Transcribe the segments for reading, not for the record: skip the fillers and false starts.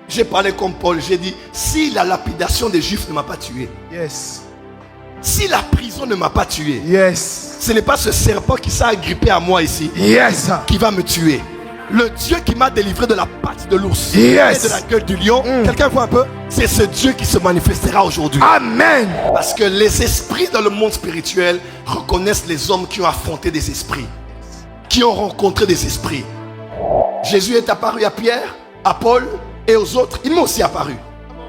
J'ai parlé comme Paul, j'ai dit, si la lapidation des Juifs ne m'a pas tué, Yes. si la prison ne m'a pas tué, Yes. ce n'est pas ce serpent qui s'est agrippé à moi ici Yes. qui va me tuer. Le Dieu qui m'a délivré de la patte de l'ours Yes. et de la gueule du lion, quelqu'un voit un peu? C'est ce Dieu qui se manifestera aujourd'hui. Amen. Parce que les esprits dans le monde spirituel reconnaissent les hommes qui ont affronté des esprits, qui ont rencontré des esprits. Jésus est apparu à Pierre, à Paul et aux autres. Il m'est aussi apparu.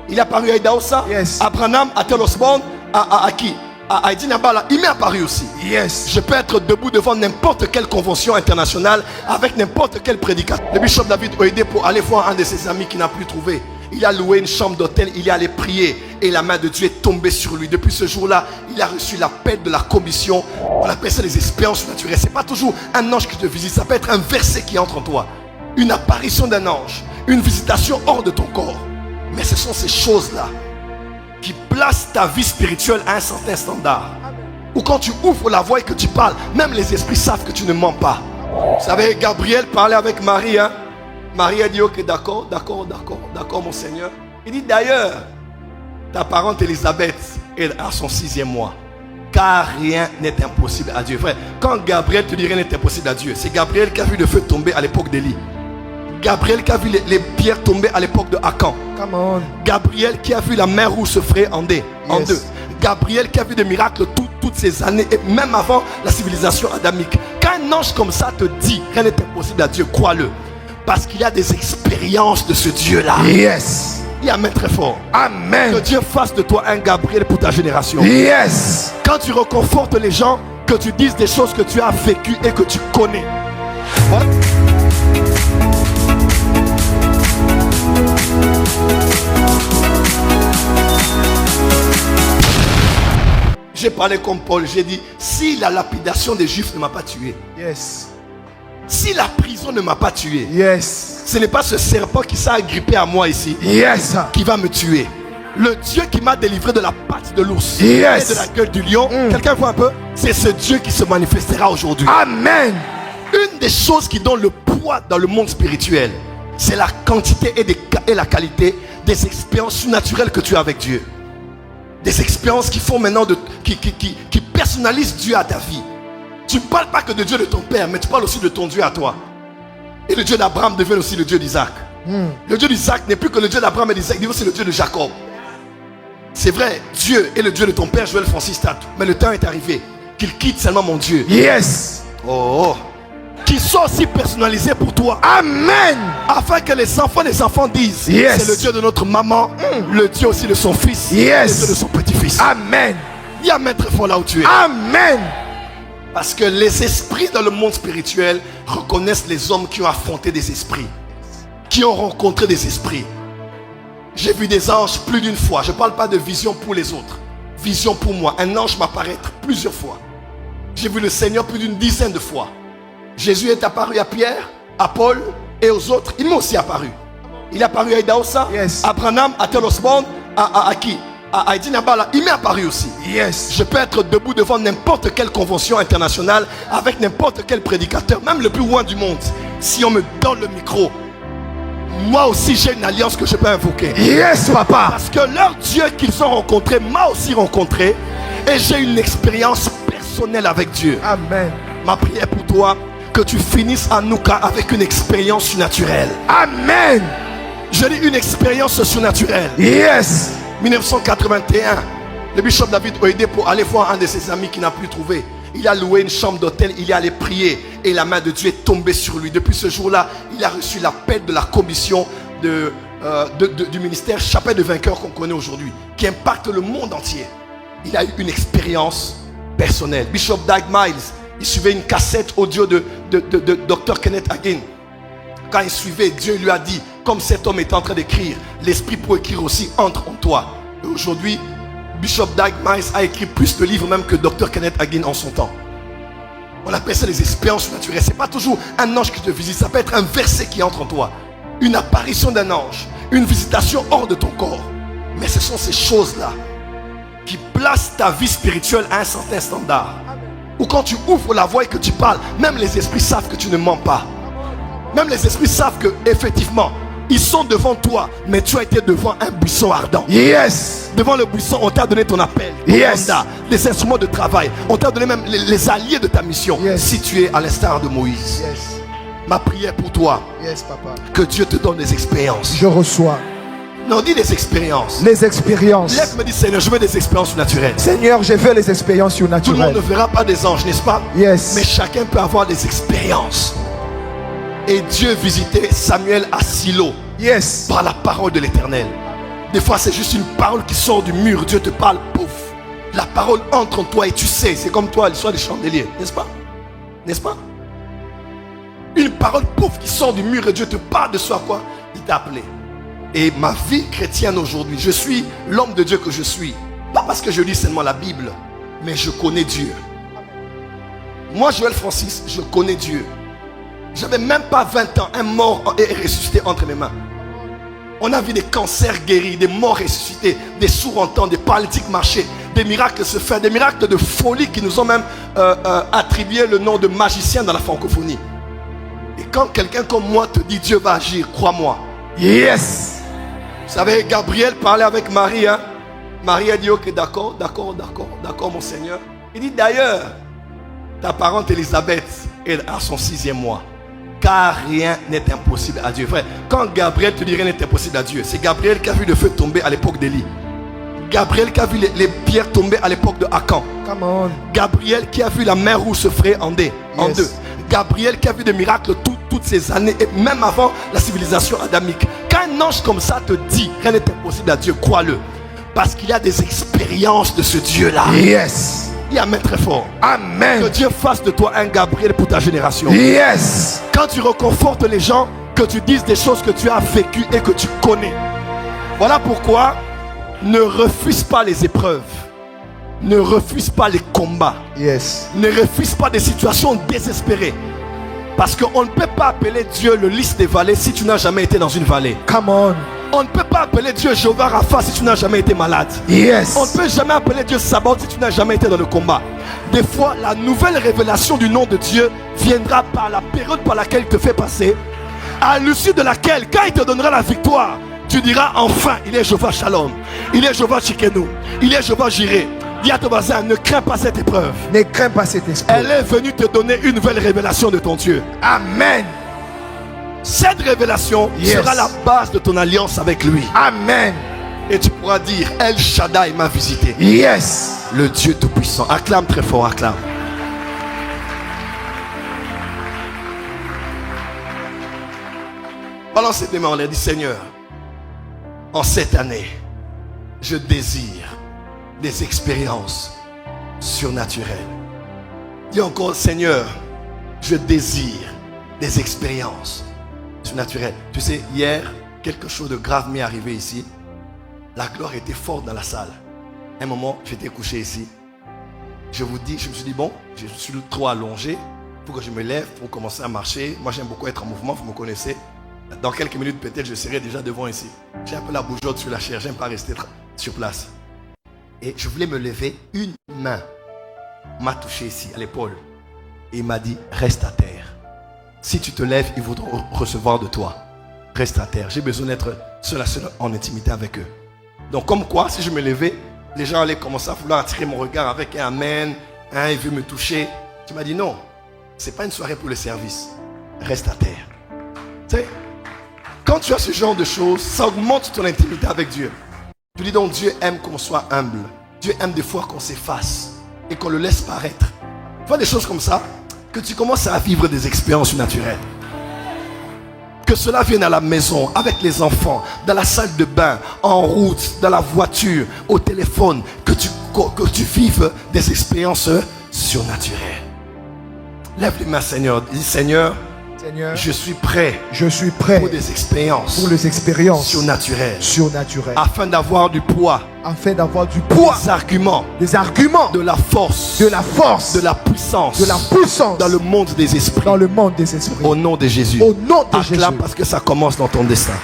Il est apparu à Idaosa, Yes. à Branham, à Tel Osborne, à qui? À Edith Nabala. Il m'est apparu aussi. Yes. Je peux être debout devant n'importe quelle convention internationale avec n'importe quel prédicateur. Le bishop David Oyedepo pour aller voir un de ses amis qui n'a plus trouvé. Il a loué une chambre d'hôtel, il est allé prier et la main de Dieu est tombée sur lui. Depuis ce jour-là, il a reçu la paix de la commission. On appelle ça des expériences naturelles. C'est pas toujours un ange qui te visite, ça peut être un verset qui entre en toi, une apparition d'un ange, une visitation hors de ton corps. Mais ce sont ces choses-là qui placent ta vie spirituelle à un certain standard. Ou quand tu ouvres la voix et que tu parles, même les esprits savent que tu ne mens pas. Vous savez, Gabriel parlait avec Marie. Marie a dit, ok, d'accord, mon Seigneur. Il dit, d'ailleurs, ta parente Élisabeth est à son 6e mois. Car rien n'est impossible à Dieu. Frère, quand Gabriel te dit rien n'est impossible à Dieu, c'est Gabriel qui a vu le feu tomber à l'époque d'Élie. Gabriel qui a vu les pierres tomber à l'époque de Akan. Come on. Gabriel qui a vu la mer rouge se frayer en deux. Gabriel qui a vu des miracles toutes ces années et même avant la civilisation adamique. Quand un ange comme ça te dit rien n'est impossible à Dieu, crois-le. Parce qu'il y a des expériences de ce Dieu-là. Yes. Il y a un main très fort. Amen. Que Dieu fasse de toi un Gabriel pour ta génération. Yes. Quand tu reconfortes les gens, que tu dises des choses que tu as vécues et que tu connais. Voilà. J'ai parlé comme Paul, j'ai dit, si la lapidation des Juifs ne m'a pas tué, Yes. si la prison ne m'a pas tué, Yes. ce n'est pas ce serpent qui s'est agrippé à moi ici Yes. qui va me tuer. Le Dieu qui m'a délivré de la patte de l'ours Yes. et de la gueule du lion, quelqu'un voit un peu? C'est ce Dieu qui se manifestera aujourd'hui. Amen. Une des choses qui donne le poids dans le monde spirituel, c'est la quantité et la qualité des expériences surnaturelles que tu as avec Dieu. Des expériences qui font maintenant qui personnalisent Dieu à ta vie. Tu ne parles pas que de Dieu de ton père, mais tu parles aussi de ton Dieu à toi. Et le Dieu d'Abraham devient aussi le Dieu d'Isaac. Le Dieu d'Isaac n'est plus que le Dieu d'Abraham et d'Isaac, il est aussi le Dieu de Jacob. C'est vrai, Dieu est le Dieu de ton père Joël Francis Tatou. Mais le temps est arrivé qu'il quitte seulement mon Dieu. Yes. Oh, qui soit aussi personnalisé pour toi. Amen. Afin que les enfants disent, Yes. c'est le Dieu de notre maman, le Dieu aussi de son fils, Yes. le Dieu de son petit-fils. Amen. Il y a maître fort là où tu es. Amen. Parce que les esprits dans le monde spirituel reconnaissent les hommes qui ont affronté des esprits, qui ont rencontré des esprits. J'ai vu des anges plus d'une fois. Je ne parle pas de vision pour les autres. Vision pour moi. Un ange m'apparaître plusieurs fois. J'ai vu le Seigneur plus d'une dizaine de fois. Jésus est apparu à Pierre, à Paul et aux autres. Il m'est aussi apparu. Il est apparu à Idaosa, Yes. à Branham, à Tel Osborne, à qui? À Edith Nabala. Il m'est apparu aussi. Yes. Je peux être debout devant n'importe quelle convention internationale avec n'importe quel prédicateur, même le plus loin du monde. Si on me donne le micro, moi aussi j'ai une alliance que je peux invoquer. Yes, papa. Parce que leur Dieu qu'ils ont rencontré m'a aussi rencontré. Et j'ai une expérience personnelle avec Dieu. Amen. Ma prière pour toi, que tu finisses à Nouka avec une expérience surnaturelle. Amen. Je dis une expérience surnaturelle. Yes. 1981, le bishop David Oyedepo pour aller voir un de ses amis qui n'a plus trouvé. Il a loué une chambre d'hôtel, il est allé prier et la main de Dieu est tombée sur lui. Depuis ce jour-là, il a reçu la paix de la commission du ministère Chapelle de Vainqueurs qu'on connaît aujourd'hui, qui impacte le monde entier. Il a eu une expérience personnelle. Bishop Dag Miles, il suivait une cassette audio de Dr. Kenneth Hagin. Quand il suivait, Dieu lui a dit, comme cet homme est en train d'écrire, l'esprit pour écrire aussi entre en toi. Et aujourd'hui, Bishop Dag Miles a écrit plus de livres même que Dr. Kenneth Hagin en son temps. On appelle ça des expériences naturelles. Ce n'est pas toujours un ange qui te visite, ça peut être un verset qui entre en toi, une apparition d'un ange, une visitation hors de ton corps. Mais ce sont ces choses-là qui placent ta vie spirituelle à un certain standard. Ou quand tu ouvres la voix et que tu parles, même les esprits savent que tu ne mens pas. Même les esprits savent que effectivement Ils sont devant toi, mais tu as été devant un buisson ardent. Yes. Devant le buisson, on t'a donné ton appel, ton Yes. mandat, les instruments de travail. On t'a donné même les alliés de ta mission. Yes. Si tu es à l'instar de Moïse, Yes. ma prière pour toi, Yes, papa. que Dieu te donne des expériences. Je reçois Non, dis des expériences. les expériences. Lève, me dit Seigneur, je veux des expériences naturelles. Seigneur, je veux les expériences Tout le monde surnaturelles. ne verra pas des anges, n'est-ce pas? Yes. Mais chacun peut avoir des expériences. Et Dieu visitait Samuel à Silo Yes. par la parole de l'Éternel. Des fois, c'est juste une parole qui sort du mur. Dieu te parle, pouf. La parole entre en toi et tu sais. C'est comme toi, l'histoire des chandeliers, n'est-ce pas? N'est-ce pas? Une parole, pouf, qui sort du mur et Dieu te parle de soi quoi? Il t'a appelé. Et ma vie chrétienne aujourd'hui, je suis l'homme de Dieu que je suis. Pas parce que je lis seulement la Bible, mais je connais Dieu. Moi, Joël Francis, je connais Dieu. J'avais même pas 20 ans, un mort est ressuscité entre mes mains. On a vu des cancers guéris, des morts ressuscités, des sourds entendus, des paralytiques marcher, des miracles se faire, des miracles de folie qui nous ont même attribué le nom de magicien dans la francophonie. Et quand quelqu'un comme moi te dit Dieu va agir, crois-moi. Yes. Vous savez, Gabriel parlait avec Marie. Hein? Marie a dit ok, d'accord, mon Seigneur. Il dit d'ailleurs, ta parente Élisabeth est à son 6e mois. Car rien n'est impossible à Dieu. Frère, quand Gabriel te dit rien n'est impossible à Dieu, c'est Gabriel qui a vu le feu tomber à l'époque d'Élie. Gabriel qui a vu les pierres tomber à l'époque de Akan. Come on. Gabriel qui a vu la mer rouge se frayer en deux. Gabriel qui a vu des miracles toutes ces années, et même avant la civilisation adamique. Quand un ange comme ça te dit rien n'est impossible à Dieu, crois-le. Parce qu'il y a des expériences de ce Dieu-là. Yes. Il y a main très fort. Que Amen. Dieu fasse de toi un Gabriel pour ta génération. Yes. Quand tu reconfortes les gens, que tu dises des choses que tu as vécues et que tu connais. Voilà pourquoi ne refuse pas les épreuves. Ne refuse pas les combats. Yes. Ne refuse pas des situations désespérées. Parce qu'on ne peut pas appeler Dieu le lys des vallées si tu n'as jamais été dans une vallée. Come on. On ne peut pas appeler Dieu Jéhovah Rapha si tu n'as jamais été malade. Yes. On ne peut jamais appeler Dieu Sabaoth si tu n'as jamais été dans le combat. Des fois, la nouvelle révélation du nom de Dieu viendra par la période par laquelle il te fait passer, à l'issue de laquelle, quand il te donnera la victoire, tu diras enfin, il est Jéhovah Shalom, il est Jéhovah Shikenu, il est Jéhovah Jireh. Dis à ton voisin, ne crains pas cette épreuve. Ne crains pas cet esprit. Elle est venue te donner une nouvelle révélation de ton Dieu. Amen. Cette révélation sera la base de ton alliance avec lui. Amen. Et tu pourras dire, El Shaddai m'a visité. Yes. Le Dieu Tout-Puissant. Acclame très fort, acclame. Balance tes mains en l'air, dis Seigneur, en cette année, je désire des expériences surnaturelles. Dis encore, Seigneur, je désire des expériences surnaturelles. Tu sais, hier, quelque chose de grave m'est arrivé ici. La gloire était forte dans la salle. Un moment, j'étais couché ici. Je me suis dit, bon, je suis trop allongé. Il faut que je me lève pour commencer à marcher. Moi, j'aime beaucoup être en mouvement, vous me connaissez. Dans quelques minutes, peut-être, je serai déjà devant ici. J'ai un peu la bougeotte sur la chair. J'aime pas rester sur place. Et je voulais me lever. Une main m'a touché ici, à l'épaule. Et il m'a dit, reste à terre. Si tu te lèves, ils voudront recevoir de toi. Reste à terre. J'ai besoin d'être seul à seul en intimité avec eux. Donc, comme quoi, si je me levais, les gens allaient commencer à vouloir attirer mon regard avec un amen. Il veut me toucher. Tu m'as dit, non, ce n'est pas une soirée pour le service. Reste à terre. Tu sais, quand tu as ce genre de choses, ça augmente ton intimité avec Dieu. Tu dis donc, Dieu aime qu'on soit humble. Dieu aime des fois qu'on s'efface et qu'on le laisse paraître. Tu vois des choses comme ça, que tu commences à vivre des expériences naturelles. Que cela vienne à la maison, avec les enfants, dans la salle de bain, en route, dans la voiture, au téléphone. Que tu vives des expériences surnaturelles. Lève les mains, Seigneur. Dis, Seigneur, je suis prêt pour des expériences surnaturelles. Afin d'avoir du poids. Des arguments. De la force. De la puissance. Dans le monde des esprits. Au nom de Jésus. Acclame parce que ça commence dans ton destin.